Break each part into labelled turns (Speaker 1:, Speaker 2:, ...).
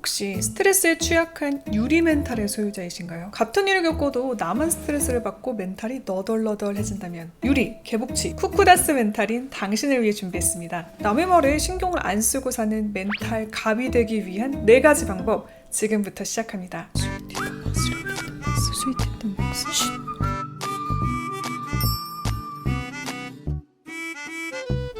Speaker 1: 혹시 스트레스에 취약한 유리 멘탈의 소유자이신가요? 같은 일을 겪어도 나만 스트레스를 받고 멘탈이 너덜너덜해진다면 유리, 개복치, 쿠쿠다스 멘탈인 당신을 위해 준비했습니다. 남의 말에 신경을 안 쓰고 사는 멘탈 갑이 되기 위한 4가지 방법 지금부터 시작합니다. 스위트 박스.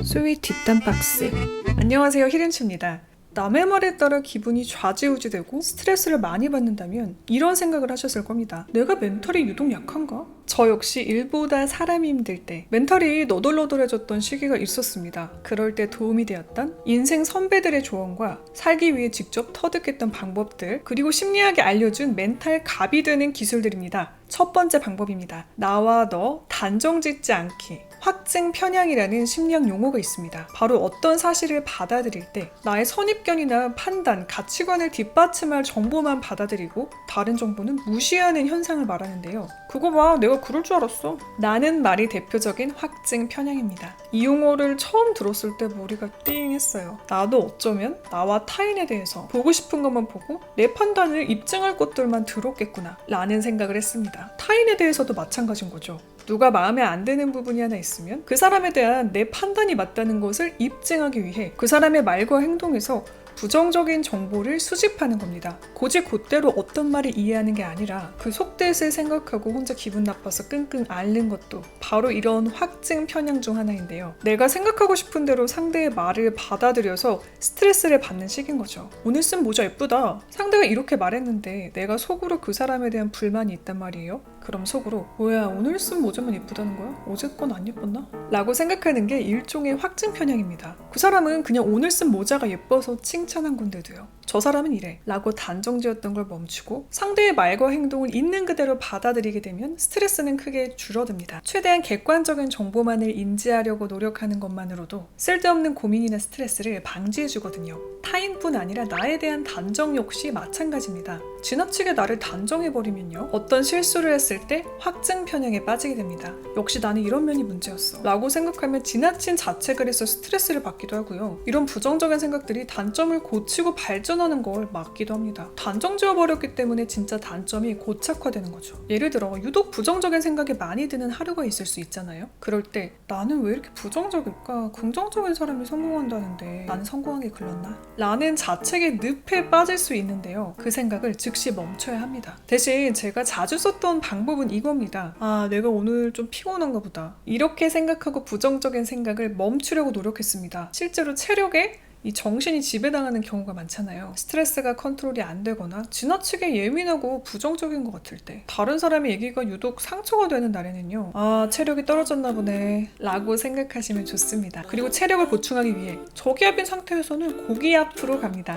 Speaker 1: 스윗 뒷담 박스. 안녕하세요, 히렌츠입니다. 남의 말에 따라 기분이 좌지우지되고 스트레스를 많이 받는다면 이런 생각을 하셨을 겁니다. 내가 멘탈이 유독 약한가? 저 역시 일보다 사람이 힘들 때 멘탈이 너덜너덜해졌던 시기가 있었습니다. 그럴 때 도움이 되었던 인생 선배들의 조언과 살기 위해 직접 터득했던 방법들, 그리고 심리학이 알려준 멘탈 갑이 되는 기술들입니다. 첫 번째 방법입니다. 나와 너 단정짓지 않기. 확증 편향이라는 심리학 용어가 있습니다. 바로 어떤 사실을 받아들일 때 나의 선입견이나 판단, 가치관을 뒷받침할 정보만 받아들이고 다른 정보는 무시하는 현상을 말하는데요. 그거 봐, 내가 그럴 줄 알았어. 라는 말이 대표적인 확증 편향입니다. 이 용어를 처음 들었을 때 머리가 띵 했어요. 나도 어쩌면 나와 타인에 대해서 보고 싶은 것만 보고 내 판단을 입증할 것들만 들었겠구나 라는 생각을 했습니다. 타인에 대해서도 마찬가지인 거죠. 누가 마음에 안 드는 부분이 하나 있으면 그 사람에 대한 내 판단이 맞다는 것을 입증하기 위해 그 사람의 말과 행동에서 부정적인 정보를 수집하는 겁니다. 곧이곧대로 어떤 말을 이해하는 게 아니라 그 속뜻을 생각하고 혼자 기분 나빠서 끙끙 앓는 것도 바로 이런 확증 편향 중 하나인데요. 내가 생각하고 싶은 대로 상대의 말을 받아들여서 스트레스를 받는 식인 거죠. 오늘 쓴 모자 예쁘다. 상대가 이렇게 말했는데 내가 속으로 그 사람에 대한 불만이 있단 말이에요. 그럼 속으로 뭐야, 오늘 쓴 모자만 예쁘다는 거야? 어제 건 안 예뻤나? 라고 생각하는 게 일종의 확증 편향입니다. 그 사람은 그냥 오늘 쓴 모자가 예뻐서 칭찬한 건데도요. 저 사람은 이래 라고 단정지었던 걸 멈추고 상대의 말과 행동을 있는 그대로 받아들이게 되면 스트레스는 크게 줄어듭니다. 최대한 객관적인 정보만을 인지하려고 노력하는 것만으로도 쓸데없는 고민이나 스트레스를 방지해주거든요. 타인뿐 아니라 나에 대한 단정 역시 마찬가지입니다. 지나치게 나를 단정해버리면요, 어떤 실수를 했을 때 확증 편향에 빠지게 됩니다. 역시 나는 이런 면이 문제였어 라고 생각하면 지나친 자책을 해서 스트레스를 받기도 하고요. 이런 부정적인 생각들이 단점을 고치고 발전하는 걸 막기도 합니다. 단정 지어버렸기 때문에 진짜 단점이 고착화되는 거죠. 예를 들어 유독 부정적인 생각이 많이 드는 하루가 있을 수 있잖아요. 그럴 때 나는 왜 이렇게 부정적일까? 긍정적인 사람이 성공한다는데 나는 성공하기 글렀나? 라는 자책의 늪에 빠질 수 있는데요. 그 생각을 즉시 멈춰야 합니다. 대신 제가 자주 썼던 방법은 이겁니다. 아, 내가 오늘 좀 피곤한가 보다. 이렇게 생각하고 부정적인 생각을 멈추려고 노력했습니다. 실제로 체력에 이 정신이 지배당하는 경우가 많잖아요. 스트레스가 컨트롤이 안 되거나 지나치게 예민하고 부정적인 것 같을 때, 다른 사람의 얘기가 유독 상처가 되는 날에는요, 아, 체력이 떨어졌나 보네 라고 생각하시면 좋습니다. 그리고 체력을 보충하기 위해 저기압인 상태에서는 고기압으로 갑니다.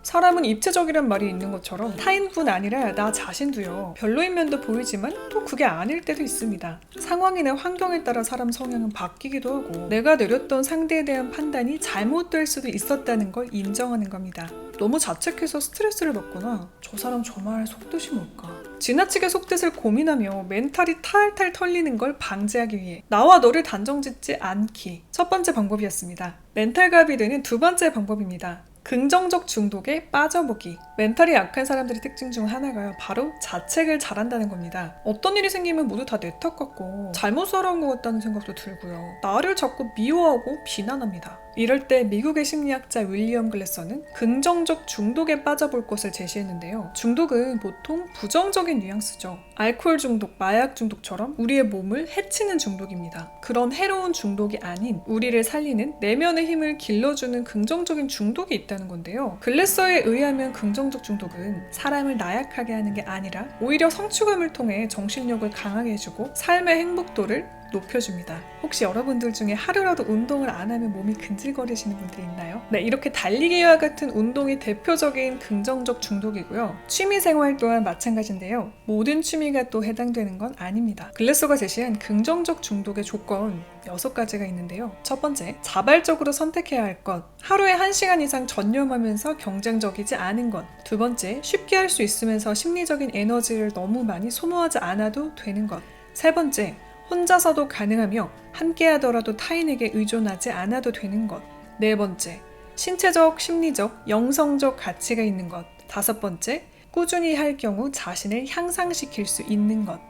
Speaker 1: 사람은 입체적이란 말이 있는 것처럼 타인뿐 아니라 나 자신도요, 별로인 면도 보이지만 또 그게 아닐 때도 있습니다. 상황이나 환경에 따라 사람 성향은 바뀌기도 하고 내가 내렸던 상대에 대한 판단이 잘못될 수도 있었다는 걸 인정하는 겁니다. 너무 자책해서 스트레스를 받거나 저 사람 저 말 속뜻이 뭘까? 지나치게 속뜻을 고민하며 멘탈이 탈탈 털리는 걸 방지하기 위해 나와 너를 단정짓지 않기. 첫 번째 방법이었습니다. 멘탈 갑이 되는 두 번째 방법입니다. 긍정적 중독에 빠져보기. 멘탈이 약한 사람들의 특징 중 하나가 바로 자책을 잘한다는 겁니다. 어떤 일이 생기면 모두 다 내 탓 같고 잘못 살아온 것 같다는 생각도 들고요. 나를 자꾸 미워하고 비난합니다. 이럴 때 미국의 심리학자 윌리엄 글래서는 긍정적 중독에 빠져볼 것을 제시했는데요. 중독은 보통 부정적인 뉘앙스죠. 알코올 중독, 마약 중독처럼 우리의 몸을 해치는 중독입니다. 그런 해로운 중독이 아닌 우리를 살리는 내면의 힘을 길러주는 긍정적인 중독이 있다는 건데요. 글래서에 의하면 긍정적 중독은 사람을 나약하게 하는 게 아니라 오히려 성취감을 통해 정신력을 강하게 해주고 삶의 행복도를 높여줍니다. 혹시 여러분들 중에 하루라도 운동을 안 하면 몸이 근질거리시는 분들이 있나요? 네, 이렇게 달리기와 같은 운동이 대표적인 긍정적 중독이고요. 취미생활 또한 마찬가지인데요. 모든 취미가 또 해당되는 건 아닙니다. 글래서가 제시한 긍정적 중독의 조건 6가지가 있는데요. 첫 번째, 자발적으로 선택해야 할 것. 하루에 1시간 이상 전념하면서 경쟁적이지 않은 것. 두 번째, 쉽게 할 수 있으면서 심리적인 에너지를 너무 많이 소모하지 않아도 되는 것. 세 번째, 혼자서도 가능하며 함께 하더라도 타인에게 의존하지 않아도 되는 것. 네 번째, 신체적, 심리적, 영성적 가치가 있는 것. 5번째, 꾸준히 할 경우 자신을 향상시킬 수 있는 것.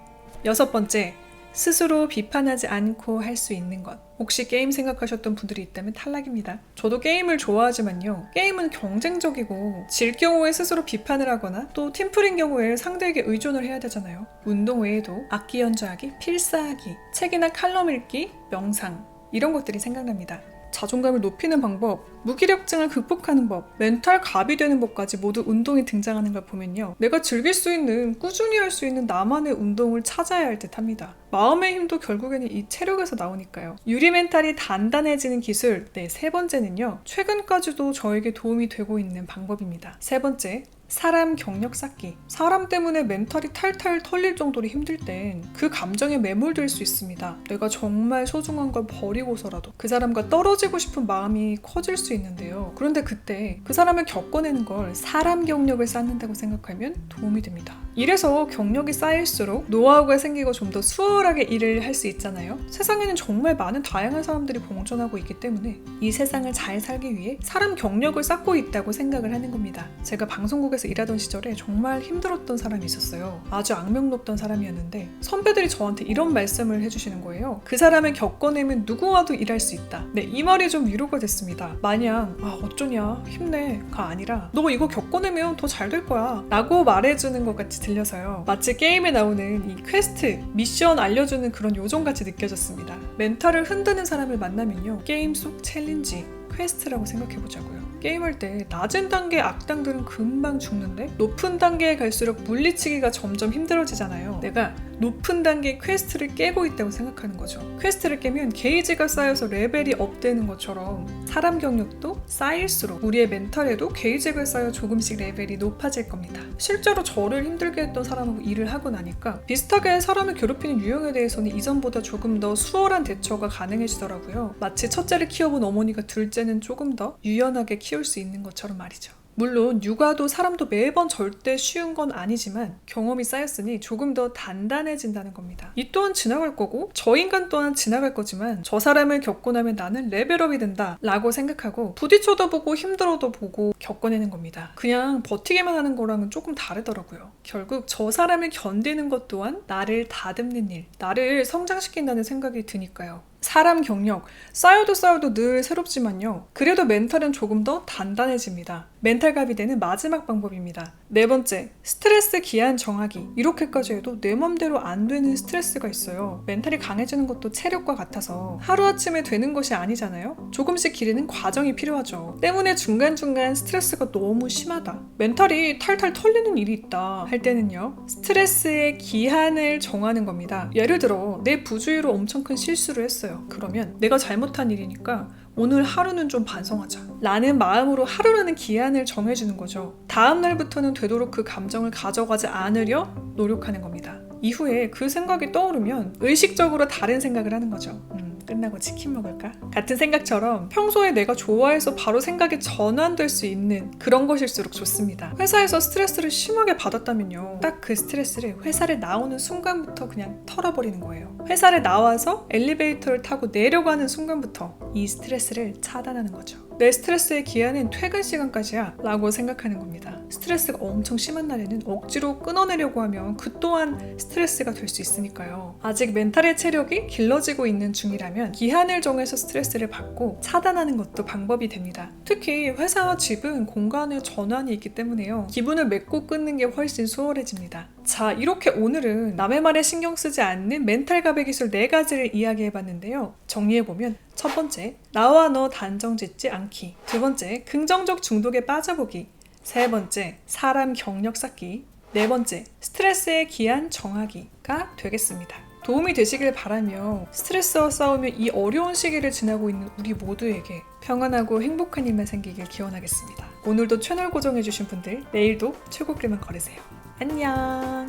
Speaker 1: 6번째, 스스로 비판하지 않고 할 수 있는 것. 혹시 게임 생각하셨던 분들이 있다면 탈락입니다. 저도 게임을 좋아하지만요. 게임은 경쟁적이고 질 경우에 스스로 비판을 하거나 또 팀플인 경우에 상대에게 의존을 해야 되잖아요. 운동 외에도 악기 연주하기, 필사하기, 책이나 칼럼 읽기, 명상 이런 것들이 생각납니다. 자존감을 높이는 방법, 무기력증을 극복하는 법, 멘탈 갑이 되는 법까지 모두 운동이 등장하는 걸 보면요. 내가 즐길 수 있는, 꾸준히 할 수 있는 나만의 운동을 찾아야 할 듯 합니다. 마음의 힘도 결국에는 이 체력에서 나오니까요. 유리 멘탈이 단단해지는 기술, 3번째는요. 최근까지도 저에게 도움이 되고 있는 방법입니다. 3번째, 사람 경력 쌓기. 사람 때문에 멘탈이 탈탈 털릴 정도로 힘들 땐 그 감정에 매몰될 수 있습니다. 내가 정말 소중한 걸 버리고서라도 그 사람과 떨어지고 싶은 마음이 커질 수 있는데요. 그런데 그때 그 사람을 겪어내는 걸 사람 경력을 쌓는다고 생각하면 도움이 됩니다. 이래서 경력이 쌓일수록 노하우가 생기고 좀 더 수월하게 일을 할 수 있잖아요. 세상에는 정말 많은 다양한 사람들이 공존하고 있기 때문에 이 세상을 잘 살기 위해 사람 경력을 쌓고 있다고 생각을 하는 겁니다. 제가 방송국에서 일하던 시절에 정말 힘들었던 사람이 있었어요. 아주 악명 높던 사람이었는데 선배들이 저한테 이런 말씀을 해주시는 거예요. 그 사람을 겪어내면 누구와도 일할 수 있다. 이 말이 좀 위로가 됐습니다. 마냥 어쩌냐 힘내가 아니라 너 이거 겪어내면 더 잘 될 거야 라고 말해주는 것 같이 들려서요. 마치 게임에 나오는 이 퀘스트, 미션 알려주는 그런 요정같이 느껴졌습니다. 멘탈을 흔드는 사람을 만나면요. 게임 속 챌린지, 퀘스트라고 생각해보자고요. 게임할 때 낮은 단계 악당들은 금방 죽는데 높은 단계에 갈수록 물리치기가 점점 힘들어지잖아요. 내가 높은 단계의 퀘스트를 깨고 있다고 생각하는 거죠. 퀘스트를 깨면 게이지가 쌓여서 레벨이 업되는 것처럼 사람 경력도 쌓일수록 우리의 멘탈에도 게이지가 쌓여 조금씩 레벨이 높아질 겁니다. 실제로 저를 힘들게 했던 사람하고 일을 하고 나니까 비슷하게 사람을 괴롭히는 유형에 대해서는 이전보다 조금 더 수월한 대처가 가능해지더라고요. 마치 첫째를 키워본 어머니가 둘째는 조금 더 유연하게 키울 수 있는 것처럼 말이죠. 물론 육아도 사람도 매번 절대 쉬운 건 아니지만 경험이 쌓였으니 조금 더 단단해진다는 겁니다. 이 또한 지나갈 거고 저 인간 또한 지나갈 거지만 저 사람을 겪고 나면 나는 레벨업이 된다 라고 생각하고 부딪혀도 보고 힘들어도 보고 겪어내는 겁니다. 그냥 버티기만 하는 거랑은 조금 다르더라고요. 결국 저 사람을 견디는 것 또한 나를 다듬는 일, 나를 성장시킨다는 생각이 드니까요. 사람 경력, 쌓여도 늘 새롭지만요. 그래도 멘탈은 조금 더 단단해집니다. 멘탈갑이 되는 마지막 방법입니다. 4번째, 스트레스 기한 정하기. 이렇게까지 해도 내 맘대로 안 되는 스트레스가 있어요. 멘탈이 강해지는 것도 체력과 같아서 하루아침에 되는 것이 아니잖아요. 조금씩 기르는 과정이 필요하죠. 때문에 중간중간 스트레스가 너무 심하다. 멘탈이 탈탈 털리는 일이 있다 할 때는요. 스트레스의 기한을 정하는 겁니다. 예를 들어 내 부주의로 엄청 큰 실수를 했어요. 그러면 내가 잘못한 일이니까 오늘 하루는 좀 반성하자 라는 마음으로 하루라는 기한을 정해주는 거죠. 다음 날부터는 되도록 그 감정을 가져가지 않으려 노력하는 겁니다. 이후에 그 생각이 떠오르면 의식적으로 다른 생각을 하는 거죠. 끝나고 치킨 먹을까? 같은 생각처럼 평소에 내가 좋아해서 바로 생각이 전환될 수 있는 그런 것일수록 좋습니다. 회사에서 스트레스를 심하게 받았다면요. 딱 그 스트레스를 회사를 나오는 순간부터 그냥 털어버리는 거예요. 회사를 나와서 엘리베이터를 타고 내려가는 순간부터 이 스트레스를 차단하는 거죠. 내 스트레스의 기한은 퇴근 시간까지야 라고 생각하는 겁니다. 스트레스가 엄청 심한 날에는 억지로 끊어내려고 하면 그 또한 스트레스가 될 수 있으니까요. 아직 멘탈의 체력이 길러지고 있는 중이라면 기한을 정해서 스트레스를 받고 차단하는 것도 방법이 됩니다. 특히 회사와 집은 공간의 전환이 있기 때문에요. 기분을 맺고 끊는 게 훨씬 수월해집니다. 자, 이렇게 오늘은 남의 말에 신경 쓰지 않는 멘탈갑의 기술 4가지를 이야기해봤는데요. 정리해보면 첫 번째, 나와 너 단정 짓지 않기. 두 번째, 긍정적 중독에 빠져보기. 세 번째, 사람 경력 쌓기. 네 번째, 스트레스의 기한 정하기가 되겠습니다. 도움이 되시길 바라며 스트레스와 싸우며 이 어려운 시기를 지나고 있는 우리 모두에게 평안하고 행복한 일만 생기길 기원하겠습니다. 오늘도 채널 고정해주신 분들, 내일도 최고 길만 걸으세요. 안녕.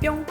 Speaker 1: 뿅.